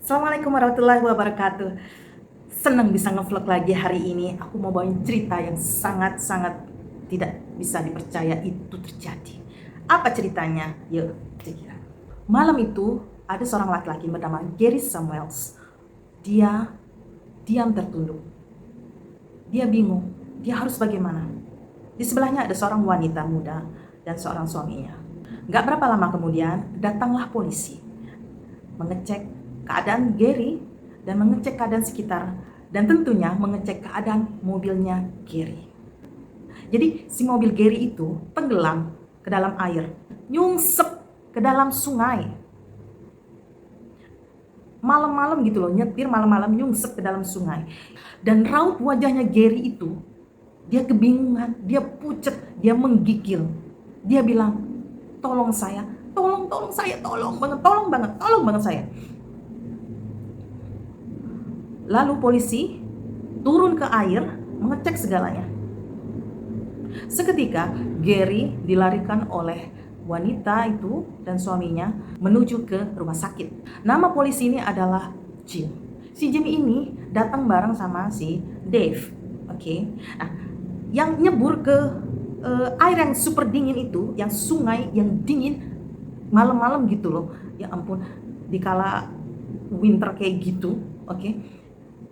Assalamualaikum warahmatullahi wabarakatuh. Senang bisa ngevlog lagi hari ini. Aku mau bawain cerita yang sangat-sangat tidak bisa dipercaya itu terjadi. Apa ceritanya? Yuk, kita. Malam itu ada seorang laki-laki bernama Gary Samuels. Dia diam tertunduk. Dia bingung. Dia harus bagaimana? Di sebelahnya ada seorang wanita muda dan seorang suaminya. Gak berapa lama kemudian datanglah polisi mengecek keadaan Gary dan mengecek keadaan sekitar dan tentunya mengecek keadaan mobilnya Gary. Jadi si mobil Gary itu tenggelam ke dalam air, nyungsep ke dalam sungai. Malam-malam gitu loh, nyetir malam-malam nyungsep ke dalam sungai. Dan raut wajahnya Gary itu, dia kebingungan, dia pucet, dia menggigil. Dia bilang, tolong saya, tolong saya, tolong banget saya. Lalu polisi turun ke air mengecek segalanya. Seketika Gary dilarikan oleh wanita itu dan suaminya menuju ke rumah sakit. Nama polisi ini adalah Jim. Si Jim ini datang bareng sama si Dave. Oke. Nah, yang nyebur ke air yang super dingin itu, yang sungai yang dingin malam-malam gitu loh. Ya ampun, dikala winter kayak gitu, oke.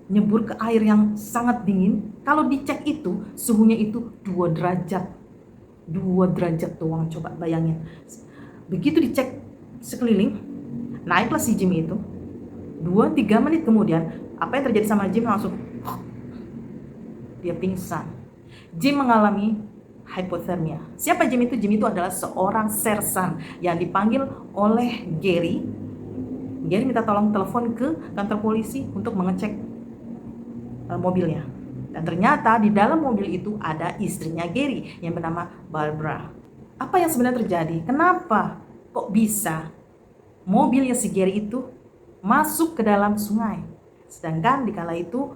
Nyebur ke air yang sangat dingin. Kalau dicek itu suhunya itu 2 derajat 2 derajat doang, coba bayangin. Begitu dicek sekeliling, naiklah si Jim itu. 2-3 menit kemudian, apa yang terjadi sama Jim? Langsung dia pingsan. Jim mengalami hypothermia. Siapa Jim itu? Jim itu adalah seorang sersan yang dipanggil oleh Gary. Gary minta tolong telepon ke kantor polisi untuk mengecek mobilnya. Dan ternyata di dalam mobil itu ada istrinya Gary yang bernama Barbara. Apa yang sebenarnya terjadi? Kenapa kok bisa mobilnya si Gary itu masuk ke dalam sungai? Sedangkan di kala itu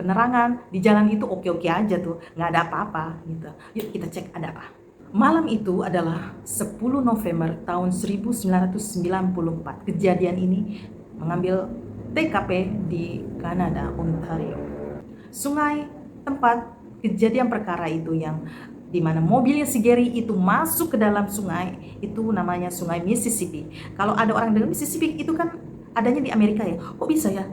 penerangan di jalan itu oke-oke aja tuh, nggak ada apa-apa gitu. Yuk kita cek ada apa. Malam itu adalah 10 November tahun 1994. Kejadian ini mengambil TKP di Kanada, Ontario. Sungai tempat kejadian perkara itu yang dimana mobilnya si Gary itu masuk ke dalam sungai itu namanya Sungai Mississippi. Kalau ada orang dengar Mississippi itu kan adanya di Amerika ya. Kok bisa ya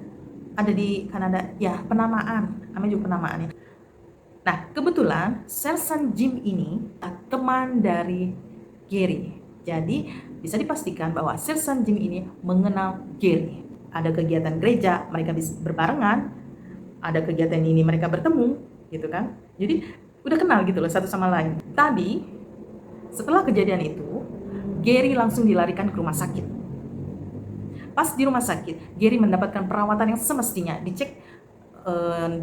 ada di Kanada? Ya penamaan, namanya juga penamaan ya. Nah kebetulan sersan Jim ini teman dari Gary. Jadi bisa dipastikan bahwa sersan Jim ini mengenal Gary. Ada kegiatan gereja, mereka bisa berbarengan, ada kegiatan ini mereka bertemu, gitu kan. Jadi udah kenal gitu loh satu sama lain. Tadi setelah kejadian itu, Gary langsung dilarikan ke rumah sakit. Pas di rumah sakit, Gary mendapatkan perawatan yang semestinya, dicek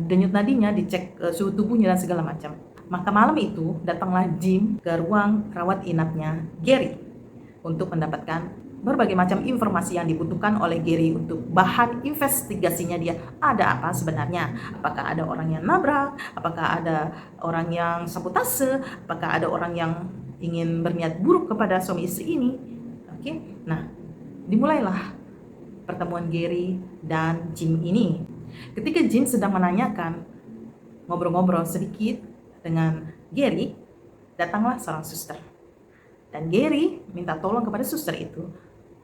denyut nadinya, dicek suhu tubuhnya dan segala macam. Maka malam itu datanglah Jim ke ruang rawat inapnya Gary untuk mendapatkan berbagai macam informasi yang dibutuhkan oleh Gary untuk bahan investigasinya dia. Ada apa sebenarnya? Apakah ada orang yang nabrak? Apakah ada orang yang sabotase? Apakah ada orang yang ingin berniat buruk kepada suami istri ini? Oke. Nah, dimulailah pertemuan Gary dan Jim ini. Ketika Jim sedang menanyakan, ngobrol-ngobrol sedikit dengan Gary, datanglah seorang suster. Dan Gary minta tolong kepada suster itu.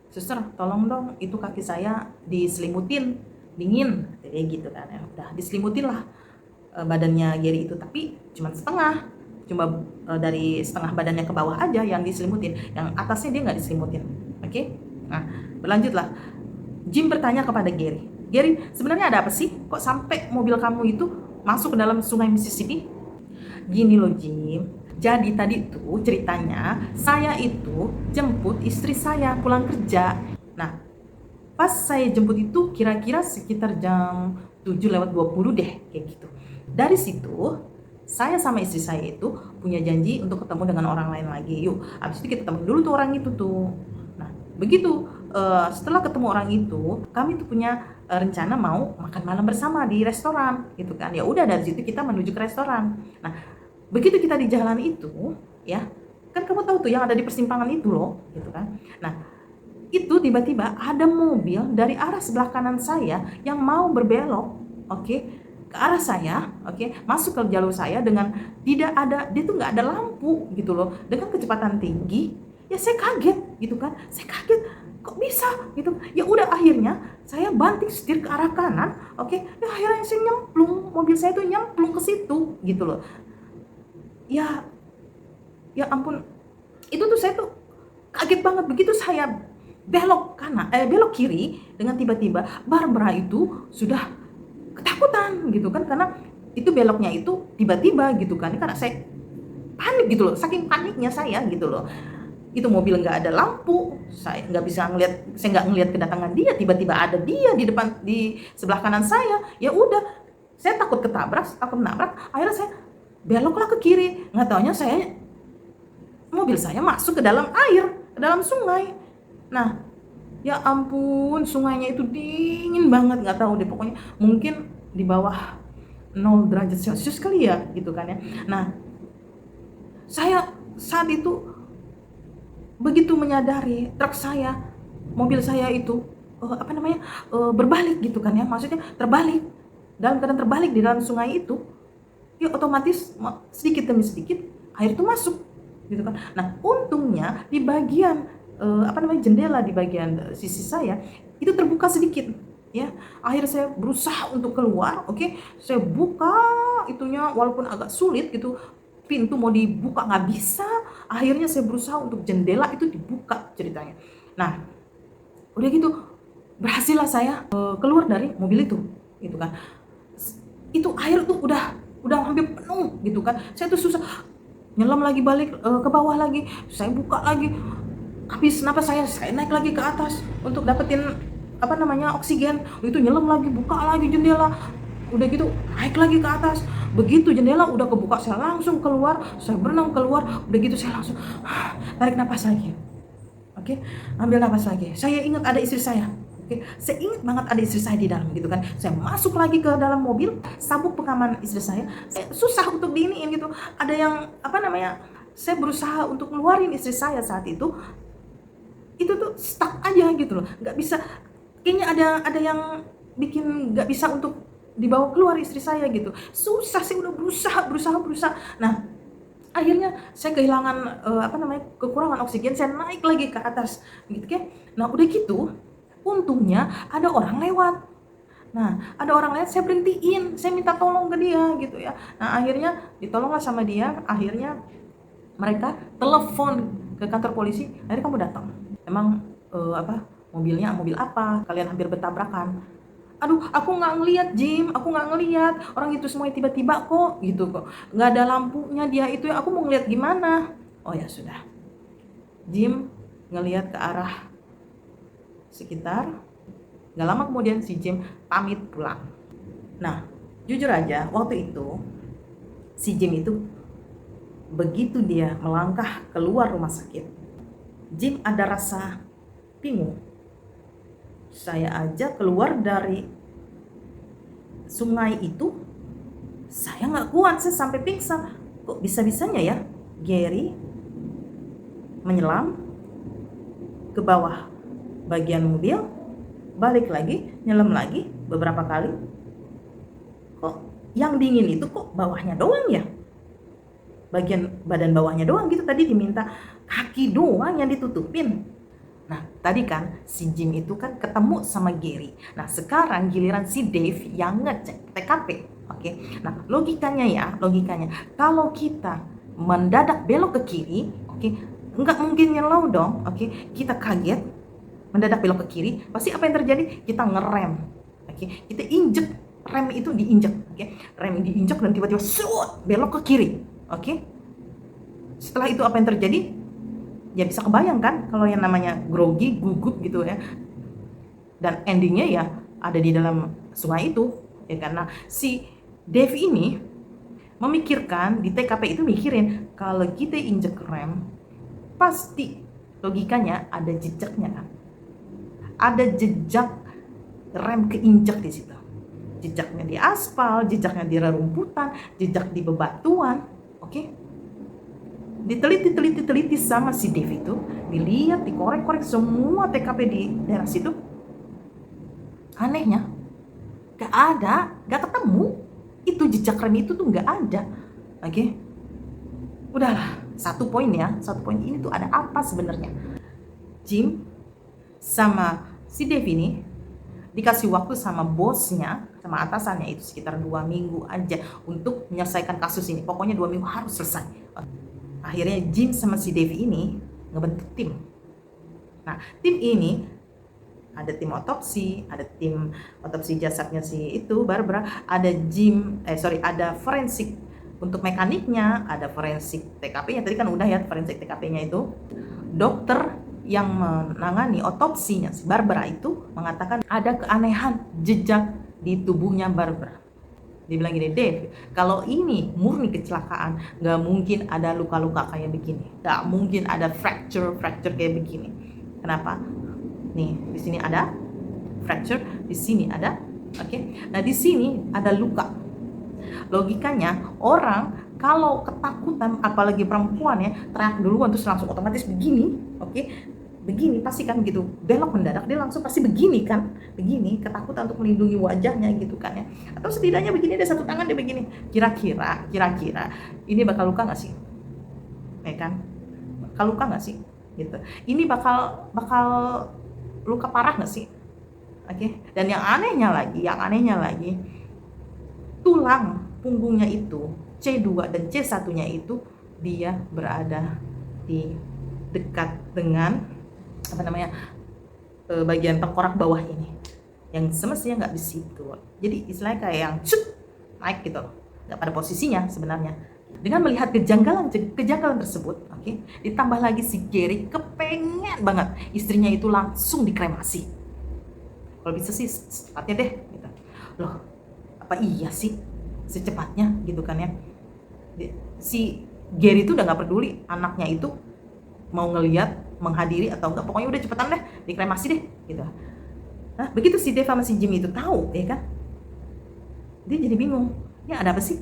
Suster, tolong dong, itu kaki saya diselimutin, dingin, kayak gitu kan ya. Udah diselimutin lah badannya Gary itu, tapi cuma setengah, cuma dari setengah badannya ke bawah aja yang diselimutin, yang atasnya dia nggak diselimutin. Oke? Nah, berlanjutlah. Jim bertanya kepada Gary, Gary, sebenarnya ada apa sih? Kok sampai mobil kamu itu masuk ke dalam sungai Mississippi? Gini loh Jim, jadi tadi tuh ceritanya saya itu jemput istri saya pulang kerja. Nah, pas saya jemput itu kira-kira sekitar jam 7:20 deh, kayak gitu. Dari situ saya sama istri saya itu punya janji untuk ketemu dengan orang lain lagi. Yuk, abis itu kita temuin dulu tuh orang itu tuh. Nah, begitu setelah ketemu orang itu, kami tuh punya rencana mau makan malam bersama di restoran gitu kan. Ya udah dari situ kita menuju ke restoran. Nah, begitu kita di jalan itu, ya, kan kamu tahu tuh yang ada di persimpangan itu loh, gitu kan. Nah, itu tiba-tiba ada mobil dari arah sebelah kanan saya yang mau berbelok, oke, ke arah saya, oke, masuk ke jalur saya dengan tidak ada, dia tuh nggak ada lampu gitu loh, dengan kecepatan tinggi. Ya saya kaget gitu kan, saya kaget kok bisa gitu. Ya udah, akhirnya saya banting setir ke arah kanan, oke, ya akhirnya saya nyemplung, mobil saya tuh nyemplung ke situ gitu loh. Ya, ya ampun, itu tuh saya tuh kaget banget. Begitu saya belok kanan, belok kiri, dengan tiba-tiba Barbara itu sudah ketakutan gitu kan, karena itu beloknya itu tiba-tiba gitu kan, karena saya panik gitu loh, saking paniknya saya gitu loh. Itu mobil nggak ada lampu, saya nggak bisa ngelihat, saya nggak ngelihat kedatangan dia, tiba-tiba ada dia di depan, di sebelah kanan saya. Ya udah, saya takut ketabrak, takut menabrak, akhirnya saya beloklah ke kiri. Nggak taunya mobil saya masuk ke dalam air, ke dalam sungai. Nah, ya ampun, sungainya itu dingin banget, nggak tahu deh, pokoknya mungkin di bawah 0 derajat Celcius kali ya gitu kan ya. Nah, saya saat itu begitu menyadari truk saya, mobil saya itu berbalik gitu kan ya, maksudnya terbalik, dalam keadaan terbalik di dalam sungai itu. Ya otomatis sedikit demi sedikit air itu masuk gitu kan. Nah, untungnya di bagian jendela di bagian sisi saya itu terbuka sedikit ya. Akhirnya saya berusaha untuk keluar, oke. Saya buka itunya walaupun agak sulit gitu. Pintu mau dibuka nggak bisa. Akhirnya saya berusaha untuk jendela itu dibuka ceritanya. Nah, udah gitu berhasillah saya keluar dari mobil itu gitu kan. Itu air tuh udah hampir penuh gitu kan. Saya tuh susah nyelam lagi, balik ke bawah lagi, saya buka lagi, habis napas saya naik lagi ke atas untuk dapetin oksigen. Itu nyelam lagi, buka lagi jendela, udah gitu naik lagi ke atas. Begitu jendela udah kebuka, saya langsung keluar, saya berenang keluar. Udah gitu saya langsung tarik napas lagi, oke, ambil napas lagi. Saya ingat ada istri saya, oke, saya ingat banget ada istri saya di dalam gitu kan. Saya masuk lagi ke dalam mobil, sabuk pengaman istri saya susah untuk diiniin gitu. Ada yang saya berusaha untuk ngeluarin istri saya saat itu tuh stuck aja gitu loh, nggak bisa. Kayaknya ada yang bikin nggak bisa untuk dibawa keluar istri saya gitu. Susah, saya udah berusaha. Nah, akhirnya saya kehilangan kekurangan oksigen. Saya naik lagi ke atas gitu kan. Nah, udah gitu untungnya ada orang lewat. Nah, ada orang lewat, saya berhentiin, saya minta tolong ke dia gitu ya. Nah, akhirnya ditolonglah sama dia. Akhirnya mereka telepon ke kantor polisi. Akhirnya kamu datang. Emang mobilnya mobil apa? Kalian hampir bertabrakan. Aduh, aku nggak ngelihat Jim, aku nggak ngelihat, orang itu semuanya tiba-tiba kok gitu kok, nggak ada lampunya dia itu, aku mau ngelihat gimana. Oh ya sudah, Jim ngelihat ke arah sekitar. Nggak lama kemudian si Jim pamit pulang. Nah, jujur aja waktu itu si Jim itu begitu dia melangkah keluar rumah sakit, Jim ada rasa bingung. Saya aja keluar dari sungai itu, saya nggak kuat, saya sampai pingsan. Kok bisa-bisanya ya Gary menyelam ke bawah bagian mobil, balik lagi, nyelam lagi beberapa kali. Kok yang dingin itu kok bawahnya doang ya? Bagian badan bawahnya doang gitu, tadi diminta kaki doang yang ditutupin. Nah, tadi kan si Jim itu kan ketemu sama Gary. Nah, sekarang giliran si Dave yang ngecek TKP. Oke. Nah, logikanya kalau kita mendadak belok ke kiri, oke, nggak mungkin nyelow dong. Oke, kita kaget mendadak belok ke kiri, pasti apa yang terjadi? Kita ngerem. Oke, kita injek, rem itu diinjek. Oke, rem diinjek dan tiba-tiba belok ke kiri. Oke. Setelah itu apa yang terjadi? Ya bisa kebayang kan kalau yang namanya grogi, gugup gitu ya. Dan endingnya ya ada di dalam sungai itu. Ya karena si Dave ini memikirkan, di TKP itu mikirin kalau kita injek rem, pasti logikanya ada jejaknya kan. Ada jejak rem keinjek di situ. Jejaknya di aspal, jejaknya di rerumputan, jejak di bebatuan. Oke? diteliti sama si Dev itu, dilihat, dikorek-korek semua TKP di daerah situ. Anehnya, gak ada, gak ketemu. Itu jejak rem itu tuh gak ada. Oke, udahlah. Satu poin ini tuh ada apa sebenarnya? Jim sama si Dev ini dikasih waktu sama bosnya, sama atasannya itu sekitar 2 minggu aja untuk menyelesaikan kasus ini. Pokoknya 2 minggu harus selesai. Akhirnya Jim sama si Dev ini ngebentuk tim. Nah, tim ini ada tim otopsi, ada tim otopsi jasadnya si itu Barbara, ada ada forensik untuk mekaniknya, ada forensik TKP-nya. Tadi kan udah ya forensik TKP-nya itu. Dokter yang menangani otopsinya si Barbara itu mengatakan ada keanehan jejak di tubuhnya Barbara. Dia bilang gini, Dave, kalau ini murni kecelakaan, nggak mungkin ada luka-luka kayak begini, nggak mungkin ada fracture kayak begini. Kenapa? Nih, di sini ada fracture, di sini ada, oke. Nah, di sini ada luka. Logikanya orang kalau ketakutan, apalagi perempuan ya, teriak duluan terus langsung otomatis begini, oke, begini pasti kan gitu, belok mendadak dia langsung pasti begini kan, begini, ketakutan untuk melindungi wajahnya gitu kan ya, atau setidaknya begini, ada satu tangan dia begini. Kira-kira ini bakal luka nggak sih, ya kan? Bakal luka nggak sih, gitu. Ini bakal luka parah nggak sih, oke? Dan yang anehnya lagi, tulang punggungnya itu C2 dan C1-nya itu dia berada di dekat dengan bagian tengkorak bawah ini, yang semestinya nggak di situ. Jadi istilahnya kayak yang naik gitu loh, nggak pada posisinya sebenarnya. Dengan melihat kejanggalan tersebut, oke, ditambah lagi si Gary kepengen banget istrinya itu langsung dikremasi. Kalau bisa sih secepatnya deh, gitu. Loh, apa iya sih secepatnya gitu kan ya? Si Gary itu udah nggak peduli anaknya itu mau ngelihat, menghadiri atau enggak, pokoknya udah cepetan deh dikremasi deh gitu. Nah, begitu si Dave sama si Jim itu tahu, ya kan, dia jadi bingung, ini ada apa sih,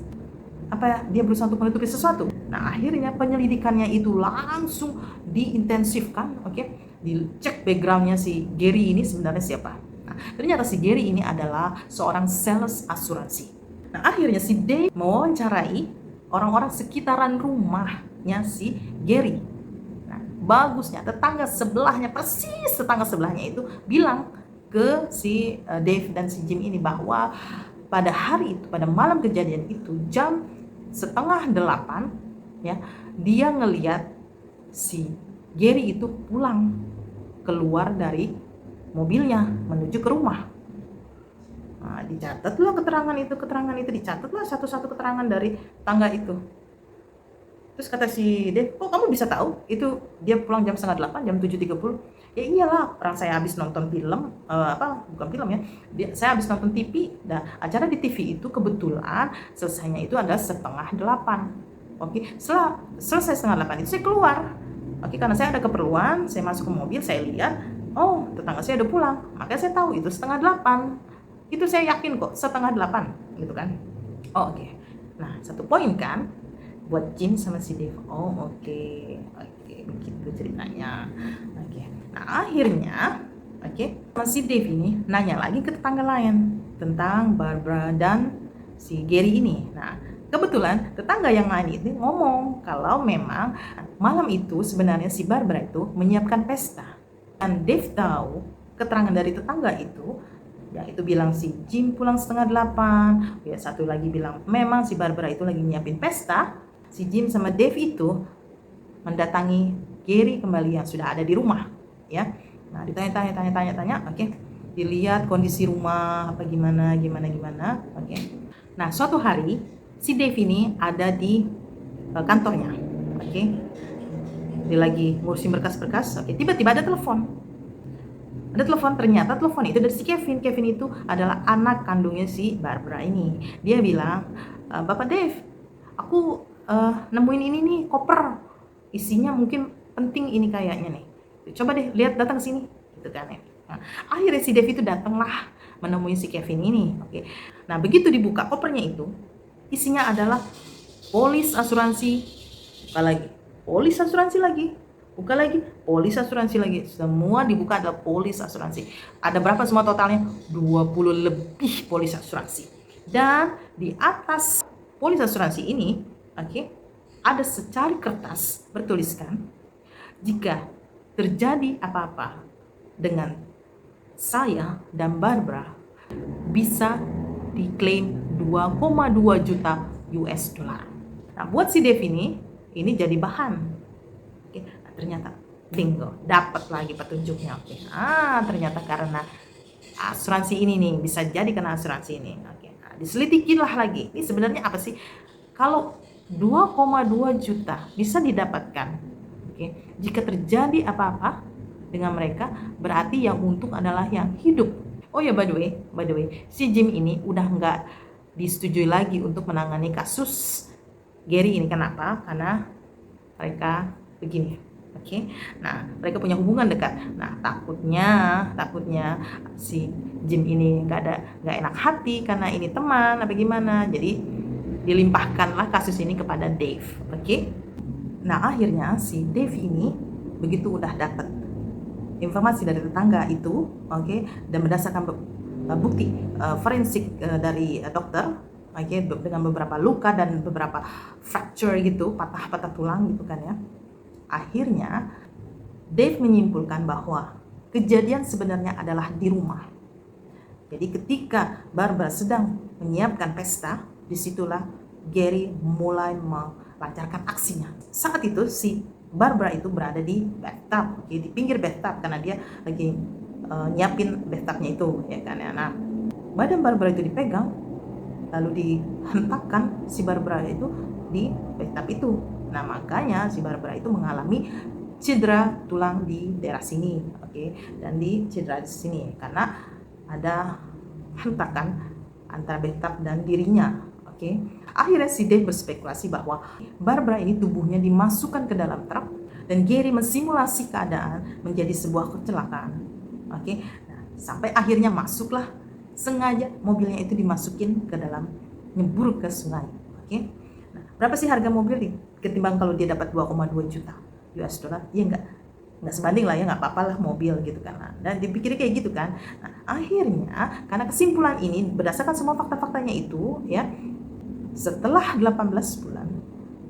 apa dia berusaha untuk menutupi sesuatu. Nah, akhirnya penyelidikannya itu langsung diintensifkan, oke, dicek backgroundnya si Gary ini sebenarnya siapa. Nah, ternyata si Gary ini adalah seorang sales asuransi. Nah, akhirnya si Dave mewawancarai orang-orang sekitaran rumahnya si Gary. Bagusnya persis tetangga sebelahnya itu bilang ke si Dave dan si Jim ini bahwa pada hari itu, pada malam kejadian itu jam 7:30 ya, dia ngelihat si Gary itu pulang keluar dari mobilnya menuju ke rumah. Nah, dicatatlah keterangan itu dicatatlah satu-satu keterangan dari tangga itu. Terus kata si Dave, kok kamu bisa tahu itu dia pulang jam 7:30, jam 7:30? Ya iyalah, orang saya habis nonton film, bukan film ya, saya habis nonton TV, dan acara di TV itu kebetulan selesainya itu adalah 7:30. Oke, setelah selesai 7:30 itu saya keluar. Oke, karena saya ada keperluan, saya masuk ke mobil, saya lihat, oh tetangga saya udah pulang, makanya saya tahu itu 7:30. Itu saya yakin kok 7:30 gitu kan. Oh, oke. Nah, satu poin kan buat Jim sama si Dave. Oh, oke, begitu ceritanya. Oke. Nah, akhirnya si Dave ini nanya lagi ke tetangga lain tentang Barbara dan si Gary ini. Nah, kebetulan tetangga yang lain itu ngomong kalau memang malam itu sebenarnya si Barbara itu menyiapkan pesta. Dan Dave tahu keterangan dari tetangga itu, ya itu bilang si Jim pulang 7:30, ya satu lagi bilang memang si Barbara itu lagi nyiapin pesta. Si Jim sama Dave itu mendatangi Gary kembali yang sudah ada di rumah, ya. Nah, ditanya, oke. Dilihat kondisi rumah apa gimana, oke. Nah, suatu hari si Dave ini ada di kantornya, oke. Dia lagi ngurusin berkas-berkas, oke. Tiba-tiba ada telepon. Ternyata telepon itu dari si Kevin. Kevin itu adalah anak kandungnya si Barbara ini. Dia bilang, Bapak Dave, aku nemuin ini nih, koper, isinya mungkin penting ini kayaknya nih, coba deh lihat, datang ke sini gitu kan ya. Nah, akhirnya si Dave itu datanglah menemui si Kevin ini, oke. Nah, begitu dibuka kopernya itu isinya adalah polis asuransi, apalagi polis asuransi lagi, buka lagi, polis asuransi lagi. Semua dibuka adalah polis asuransi. Ada berapa semua totalnya? 20 lebih polis asuransi. Dan di atas polis asuransi ini, oke, ada secari kertas bertuliskan, jika terjadi apa-apa dengan saya dan Barbara, bisa diklaim 2,2 juta US dollar. Nah, buat si Dev ini jadi bahan. Oke, nah, ternyata bingo, dapat lagi petunjuknya. Oke, ternyata karena asuransi ini nih, bisa jadi kena asuransi ini. Oke, nah, diselitikilah lagi. Ini sebenarnya apa sih? Kalau 2,2 juta bisa didapatkan, oke, jika terjadi apa-apa dengan mereka, berarti yang untung adalah yang hidup. Oh ya, by the way, si Jim ini udah nggak disetujui lagi untuk menangani kasus Gary ini. Kenapa? Karena mereka begini, oke. Nah, mereka punya hubungan dekat. Nah, takutnya si Jim ini nggak enak hati karena ini teman apa gimana. Jadi dilimpahkanlah kasus ini kepada Dave, oke. Nah, akhirnya si Dave ini begitu udah dapat informasi dari tetangga itu, oke, dan berdasarkan bukti forensik dari dokter, oke, dengan beberapa luka dan beberapa fracture gitu, patah-patah tulang gitu kan ya. Akhirnya Dave menyimpulkan bahwa kejadian sebenarnya adalah di rumah. Jadi ketika Barbara sedang menyiapkan pesta, disitulah Gary mulai melancarkan aksinya. Saat itu si Barbara itu berada di bathtub, di pinggir bathtub karena dia lagi nyiapin bathtubnya itu, ya kan ya. Nah, badan Barbara itu dipegang, lalu dihentakkan si Barbara itu di bathtub itu. Nah, makanya si Barbara itu mengalami cedera tulang di daerah sini, oke, dan di cedera di sini karena ada hentakan antara bathtub dan dirinya. Oke. Akhirnya si Dave berspekulasi bahwa Barbara ini tubuhnya dimasukkan ke dalam truk dan Gary mensimulasi keadaan menjadi sebuah kecelakaan. Oke. Nah, sampai akhirnya masuklah, sengaja mobilnya itu dimasukin ke dalam, nyebur ke sungai. Oke. Nah, berapa sih harga mobil nih ketimbang kalau dia dapat 2,2 juta US dollar? Ya nggak sebanding lah ya, nggak apa-apa lah mobil gitu kan. Nah, dan dipikir kayak gitu kan. Nah, akhirnya karena kesimpulan ini berdasarkan semua fakta-faktanya itu ya, setelah 18 bulan,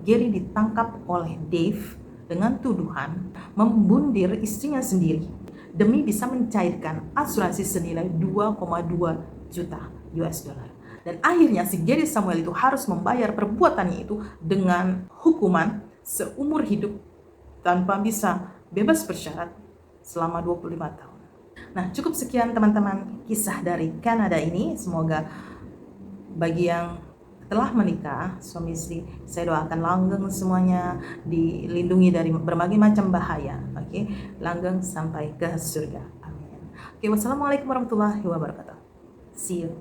Gary ditangkap oleh Dave dengan tuduhan membundir istrinya sendiri demi bisa mencairkan asuransi senilai 2,2 juta US dollar. Dan akhirnya si Gary Samuel itu harus membayar perbuatannya itu dengan hukuman seumur hidup tanpa bisa bebas bersyarat selama 25 tahun. Nah, cukup sekian teman-teman kisah dari Kanada ini. Semoga bagi yang telah menikah, suami istri, saya doakan langgeng semuanya, dilindungi dari berbagai macam bahaya, oke, langgeng sampai ke surga, amin. Oke, wassalamualaikum warahmatullahi wabarakatuh. See you.